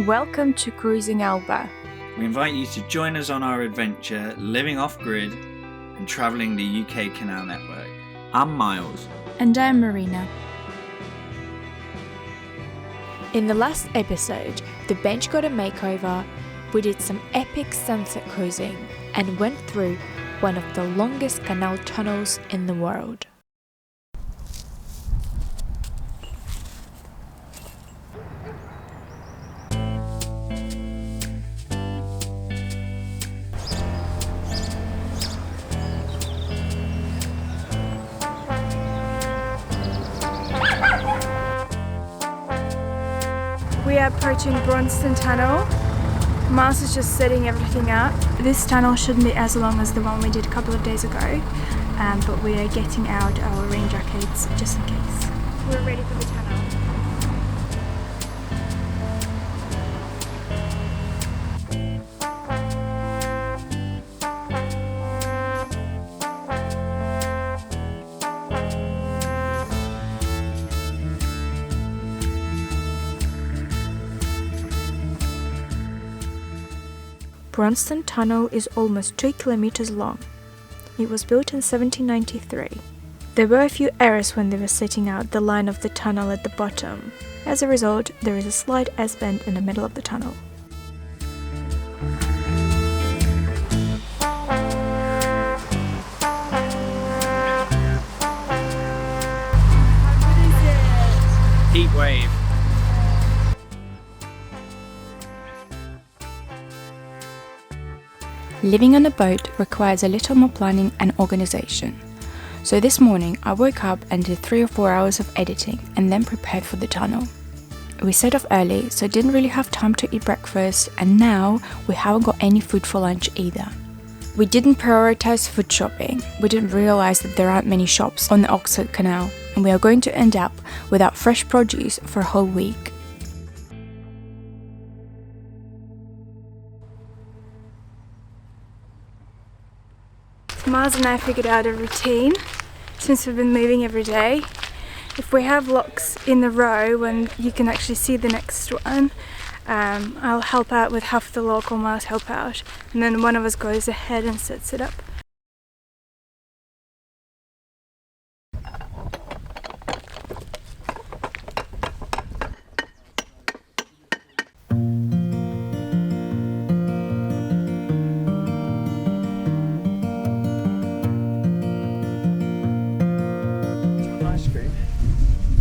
Welcome to Cruising Alba. We invite you to join us on our adventure living off-grid and travelling the UK canal network. I'm Miles. And I'm Marina. In the last episode, the bench got a makeover, we did some epic sunset cruising and went through one of the longest canal tunnels in the world. We are approaching Branston Tunnel. Miles is just setting everything up. This tunnel shouldn't be as long as the one we did a couple of days ago, but we are getting out our rain jackets just in case. We're ready for the tunnel. Branston Tunnel is almost 2 kilometers long. It was built in 1793. There were a few errors when they were setting out the line of the tunnel at the bottom. As a result, there is a slight S-bend in the middle of the tunnel. Heat wave. Living on a boat requires a little more planning and organisation. So this morning I woke up and did 3 or 4 hours of editing and then prepared for the tunnel. We set off early, so didn't really have time to eat breakfast, and now we haven't got any food for lunch either. We didn't prioritise food shopping. We didn't realise that there aren't many shops on the Oxford Canal, and we are going to end up without fresh produce for a whole week. Miles and I figured out a routine since we've been moving every day. If we have locks in the row and you can actually see the next one, I'll help out with half the lock or Miles help out, and then one of us goes ahead and sets it up.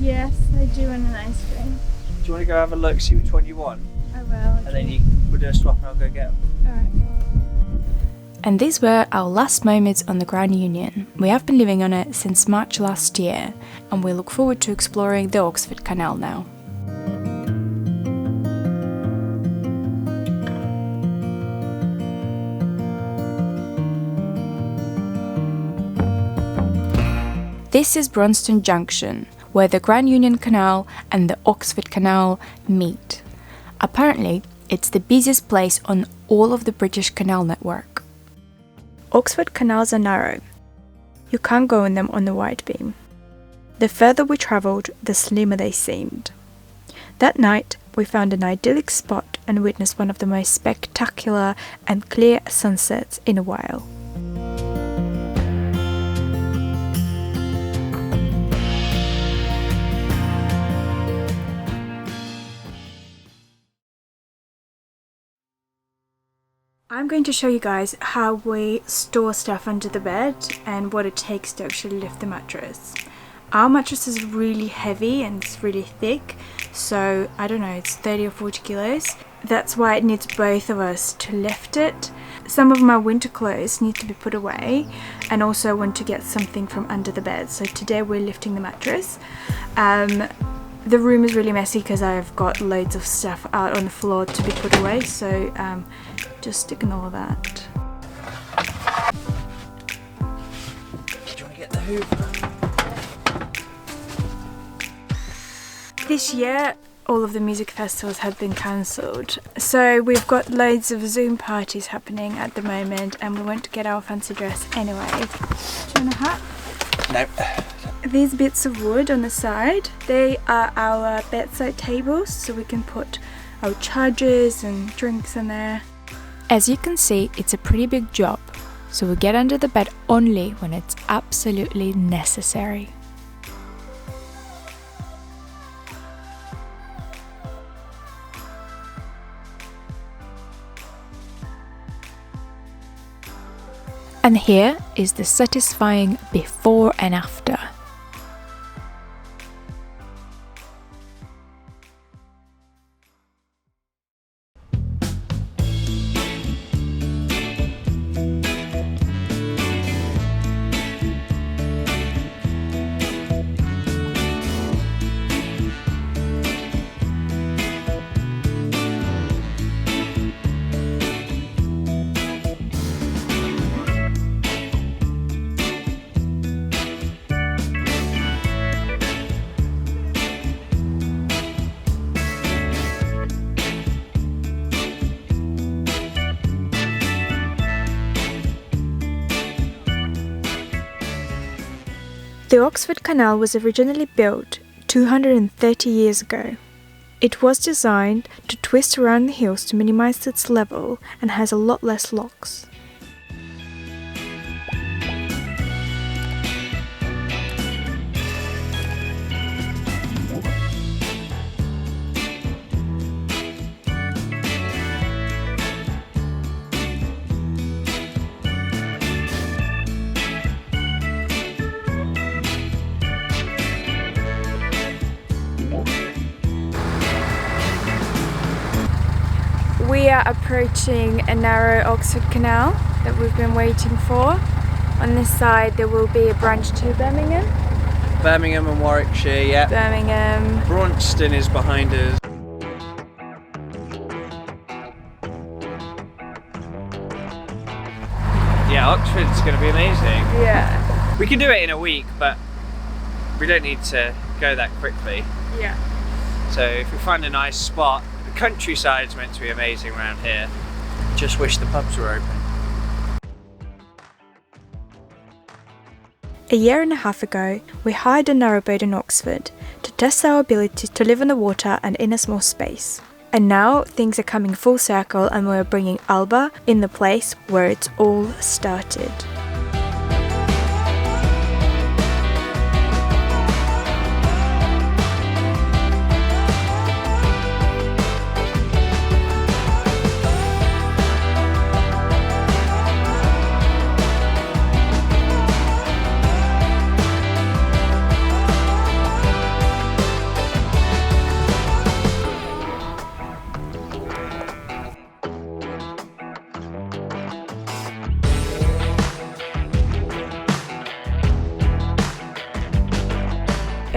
Yes, I do want an ice cream. Do you want to go have a look, see which one you want? I will. And then we'll do a swap and I'll go get them. Alright. And these were our last moments on the Grand Union. We have been living on it since March last year, and we look forward to exploring the Oxford Canal now. This is Braunston Junction, where the Grand Union Canal and the Oxford Canal meet. Apparently, it's the busiest place on all of the British canal network. Oxford canals are narrow. You can't go in them on the wide beam. The further we travelled, the slimmer they seemed. That night, we found an idyllic spot and witnessed one of the most spectacular and clear sunsets in a while. I'm going to show you guys how we store stuff under the bed and what it takes to actually lift the mattress. Our mattress is really heavy and it's really thick, so I don't know, it's 30 or 40 kilos. That's why it needs both of us to lift it. Some of my winter clothes need to be put away, and also I want to get something from under the bed. So today we're lifting the mattress. The room is really messy because I've got loads of stuff out on the floor to be put away, so just ignore that. Do you want to get the Hoover? This year, all of the music festivals have been cancelled, so we've got loads of Zoom parties happening at the moment, and we want to get our fancy dress anyway. Do you want a hat? No. These bits of wood on the side, they are our bedside tables, so we can put our chargers and drinks in there. As you can see, it's a pretty big job, so we get under the bed only when it's absolutely necessary. And here is the satisfying before and after. The Oxford Canal was originally built 230 years ago. It was designed to twist around the hills to minimize its level and has a lot less locks. We are approaching a narrow Oxford Canal that we've been waiting for. On this side there will be a branch to Birmingham. Birmingham and Warwickshire, yeah. Birmingham. Braunston is behind us. Yeah, Oxford's going to be amazing. Yeah. We can do it in a week, but we don't need to go that quickly. Yeah. So if we find a nice spot, the countryside's meant to be amazing around here. Just wish the pubs were open. A year and a half ago, we hired a narrowboat in Oxford to test our ability to live on the water and in a small space. And now things are coming full circle and we're bringing Alba in the place where it's all started.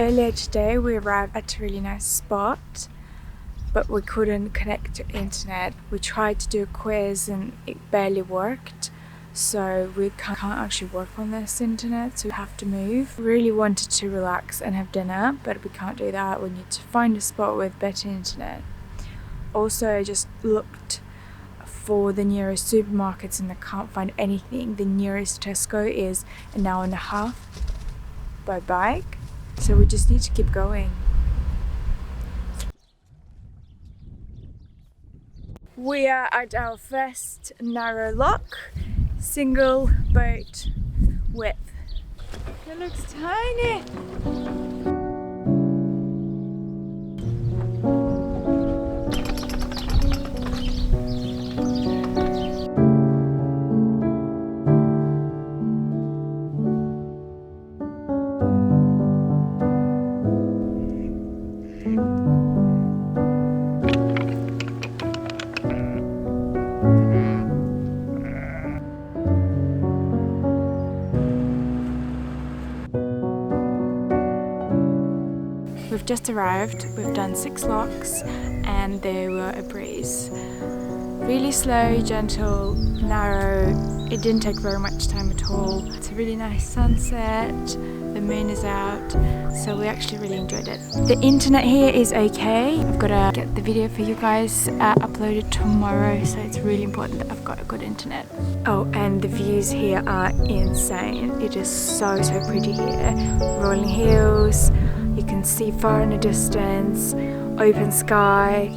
Earlier today we arrived at a really nice spot, but we couldn't connect to internet. We tried to do a quiz and it barely worked, so we can't actually work on this internet, so we have to move. We really wanted to relax and have dinner, but we can't do that. We need to find a spot with better internet. Also, I just looked for the nearest supermarkets and I can't find anything. The nearest Tesco is an hour and a half by bike. So we just need to keep going. We are at our first narrow lock, single boat width. It looks tiny. We've just arrived, we've done 6 locks and they were a breeze. Really slow, gentle, narrow, it didn't take very much time at all. It's a really nice sunset, the moon is out, so we actually really enjoyed it. The internet here is okay. I've got to get the video for you guys uploaded tomorrow, so it's really important that I've got a good internet. Oh, and the views here are insane. It is so pretty here. Rolling hills, you can see far in the distance, open sky.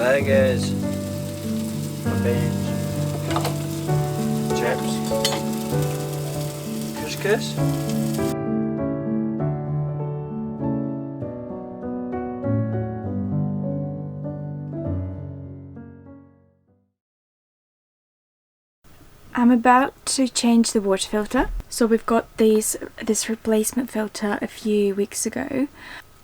burgers, muffins, chips, couscous. I'm about to change the water filter. So we've got this replacement filter a few weeks ago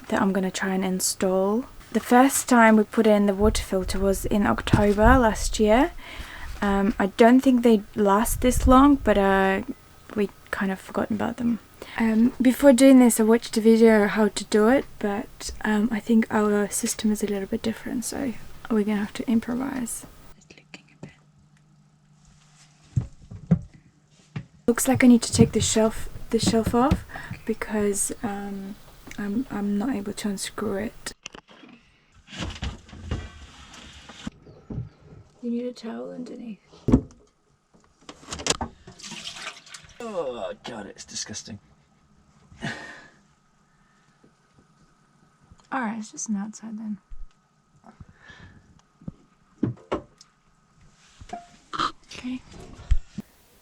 that I'm going to try and install. The first time we put in the water filter was in October last year. I don't think they last this long, but we kind of forgotten about them. Before doing this I watched a video how to do it, but I think our system is a little bit different, so we're going to have to improvise. Looks like I need to take the shelf off because I'm not able to unscrew it. You need a towel underneath. Oh god, it's disgusting. Alright, it's just an outside then. Okay.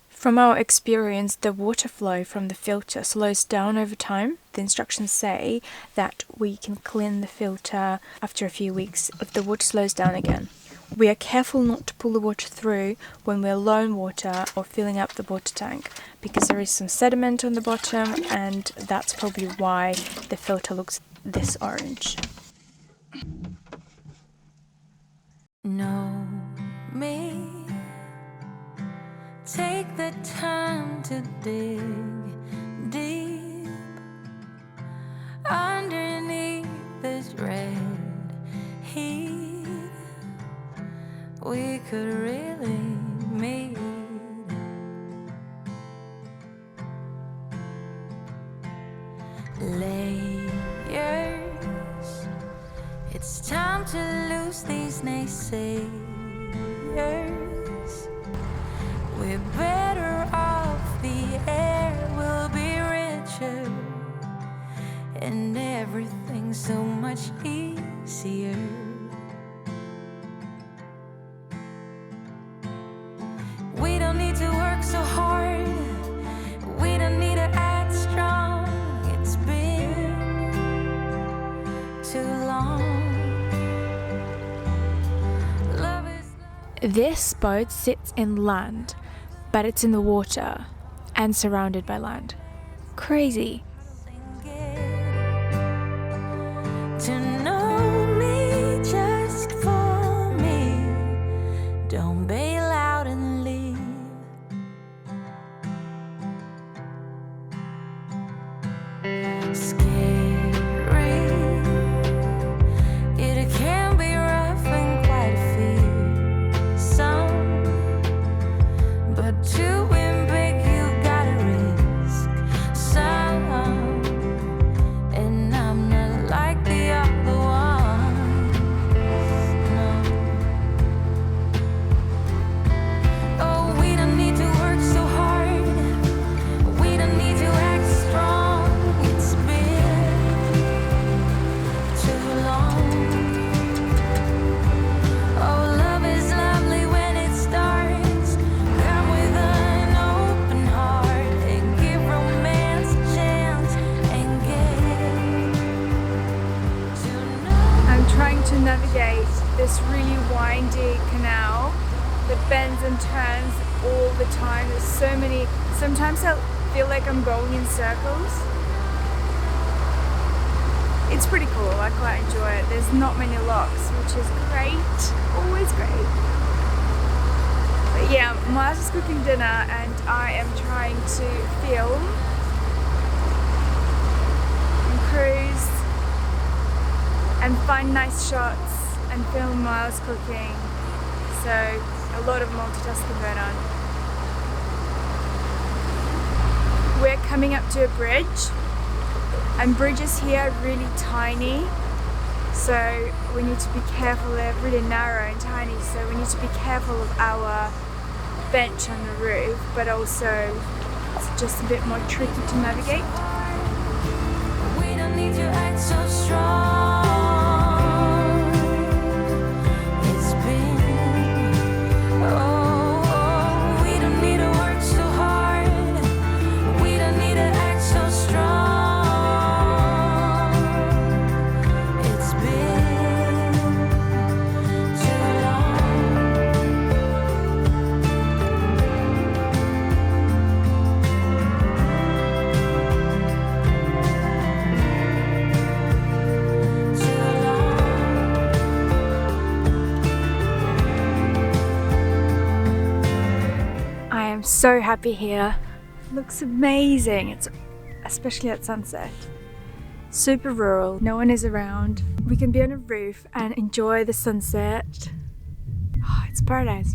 From our experience, the water flow from the filter slows down over time. The instructions say that we can clean the filter after a few weeks if the water slows down again. We are careful not to pull the water through when we're low on water or filling up the water tank because there is some sediment on the bottom, and that's probably why the filter looks this orange. Know me. Take the time to dig deep underneath this red heat. We could really meet. Layers. It's time to lose these naysayers. We're better off, the air will be richer, and everything's so much easier. We don't need to work so hard, we don't need to act strong. It's been too long. Love is This boat sits inland, but it's in the water and surrounded by land. Crazy. to know me just for me. Don't bail out and leave. Scary, it can be rough and quite fearsome, but to win big you gotta risk some, and I'm not like the other ones, no. Oh, we don't need to work so hard, we don't need to act strong. It's been too long. Oh, love is lovely when it starts. Come with an open heart and give romance a chance and get to know. I'm trying to navigate this really windy canal that bends and turns all the time. There's so many, sometimes I feel like I'm going in circles. It's pretty cool, I quite enjoy it. There's not many locks, which is great, always great. But yeah, Miles is cooking dinner and I am trying to film and cruise and find nice shots and film Miles cooking. So a lot of multitasking going on. We're coming up to a bridge, and bridges here are really tiny, so we need to be careful. They're really narrow and tiny, so we need to be careful of our bench on the roof, but also it's just a bit more tricky to navigate. We don't need to act so strong. so happy here. Looks amazing. It's especially at sunset. Super rural, no one is around. We can be on a roof and enjoy the sunset. Oh, it's paradise.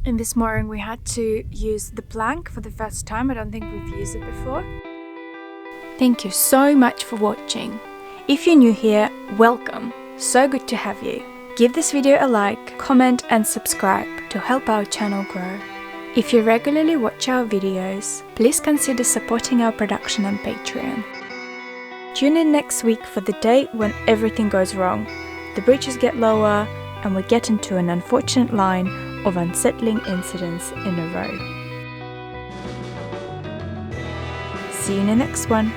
In this mooring we had to use the plank for the first time. I don't think we've used it before. Thank you so much for watching. If you're new here, welcome. So good to have you. Give this video a like, comment and subscribe to help our channel grow. If you regularly watch our videos, please consider supporting our production on Patreon. Tune in next week for the day when everything goes wrong. The bridges get lower and we get into an unfortunate line of unsettling incidents in a row. See you in the next one.